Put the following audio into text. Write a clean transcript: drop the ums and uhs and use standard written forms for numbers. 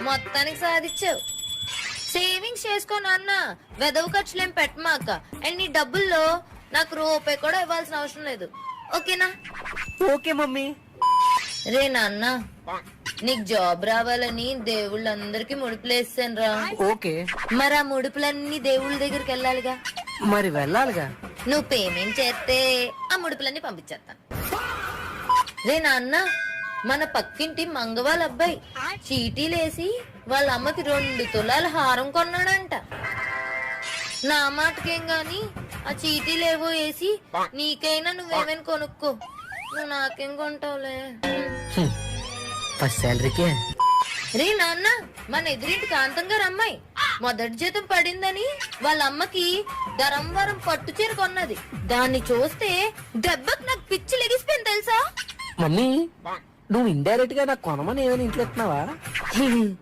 మొత్తానికి సాధించావు. సేవింగ్స్ చేసుకో నాన్న, వెదవ ఖర్చులేం పెట్టమాక. అండ్ నీ డబ్బుల్లో నాకు రూపాయి కూడా ఇవ్వాల్సిన అవసరం లేదు, ఓకేనా? Okay mummy. రే నాన్న, నీకు జాబ్ రావాలని దేవుళ్ళందరికీ ముడుపులేసాను రా. ఓకే. మరి ఆ ముడుపులన్నీ దేవుళ్ళ దగ్గరికి వెళ్ళాలిగా. మరి వెళ్ళాలిగా. నువ్వు పేమెంట్ చేస్తే ఆ ముడుపులన్నీ పంపించేస్తాను. రే నాన్న, మన పక్కింటి మంగవాళ్ళ అబ్బాయి చీటీలేసి వాళ్ళ అమ్మకి 2 తులాల హారం కొన్నాడంట. నా మాటకేం గాని ఆ చీటీలేవో వేసి నీకైనా నువ్వేమైనా కొనుక్కో. నువ్వు నాకేం కొంటావులే. ఫస్ట్ శాలరీకే. రే నాన్న, మన ఎదురింటి కాంతం గారు అమ్మాయి మొదటి జీతం పడిందని వాళ్ళ అమ్మకి ధరంవరం పట్టు చీర కొన్నది. దాన్ని చూస్తే దెబ్బకి నాకు పిచ్చి లెగిసిపోయింది తెలుసా. మమ్మీ, నువ్వు ఇండైరెక్ట్ గా నాకు కొనమని ఏమైనా ఇంట్లో ఇస్తున్నావా?